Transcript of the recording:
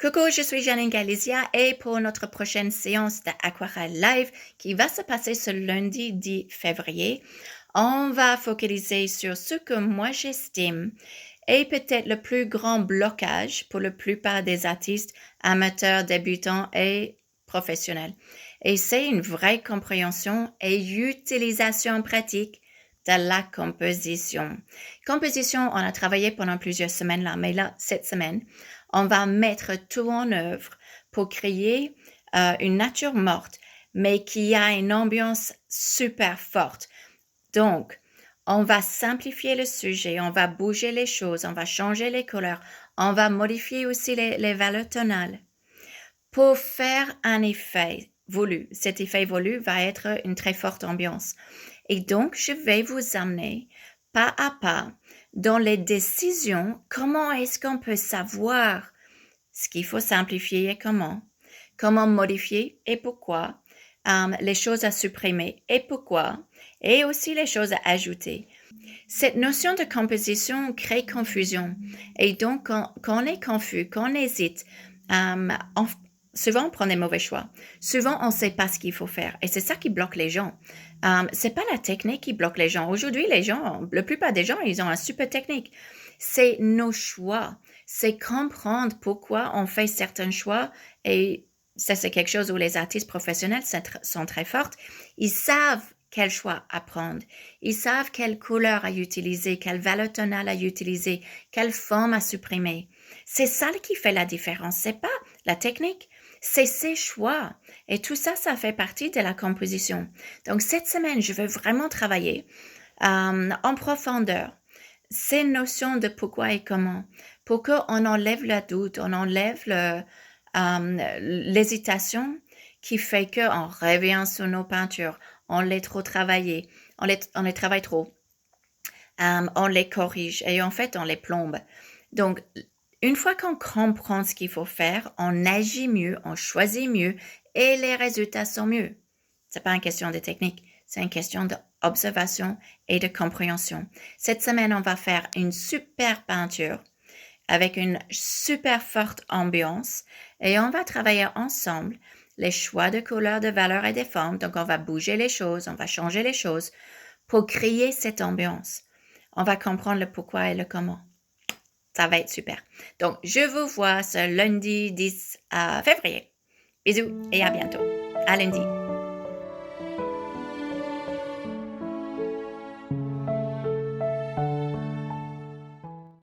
Coucou, je suis Janine Galizia et pour notre prochaine séance d'Aquarelle Live qui va se passer ce lundi 10 février, on va focaliser sur ce que moi j'estime est peut-être le plus grand blocage pour la plupart des artistes amateurs, débutants et professionnels. Et c'est une vraie compréhension et utilisation pratique de la composition. Composition, on a travaillé pendant plusieurs semaines là, mais là, cette semaine, on va mettre tout en œuvre pour créer une nature morte, mais qui a une ambiance super forte. Donc, on va simplifier le sujet, on va bouger les choses, on va changer les couleurs, on va modifier aussi les valeurs tonales pour faire un effet voulu. Cet effet voulu va être une très forte ambiance. Et donc, je vais vous amener pas à pas dans les décisions. Comment est-ce qu'on peut savoir ce qu'il faut simplifier et comment modifier et pourquoi, les choses à supprimer et pourquoi, et aussi les choses à ajouter. Cette notion de composition crée confusion. Et donc, quand on est confus, quand on hésite, souvent on prend des mauvais choix. Souvent, on ne sait pas ce qu'il faut faire. Et c'est ça qui bloque les gens. C'est pas la technique qui bloque les gens. Aujourd'hui, la plupart des gens, ils ont une super technique. C'est nos choix. C'est comprendre pourquoi on fait certains choix. Et ça, c'est quelque chose où les artistes professionnels sont très forts. Ils savent quel choix à prendre. Ils savent quelle couleur à utiliser, quelle valeur tonale à utiliser, quelle forme à supprimer. C'est ça qui fait la différence. C'est pas la technique. C'est ses choix. Et tout ça, ça fait partie de la composition. Donc, cette semaine, je veux vraiment travailler en profondeur ces notions de pourquoi et comment pour qu'on enlève le doute, on enlève l'hésitation qui fait qu'on revient sur nos peintures, on les trop travaillé, on les travaille trop, on les corrige et en fait, on les plombe. Donc, une fois qu'on comprend ce qu'il faut faire, on agit mieux, on choisit mieux et les résultats sont mieux. C'est pas une question de technique, c'est une question d'observation et de compréhension. Cette semaine, on va faire une super peinture avec une super forte ambiance et on va travailler ensemble les choix de couleurs, de valeurs et de formes. Donc, on va bouger les choses, on va changer les choses pour créer cette ambiance. On va comprendre le pourquoi et le comment. Ça va être super. Donc, je vous vois ce lundi 10 février. Bisous et à bientôt. À lundi.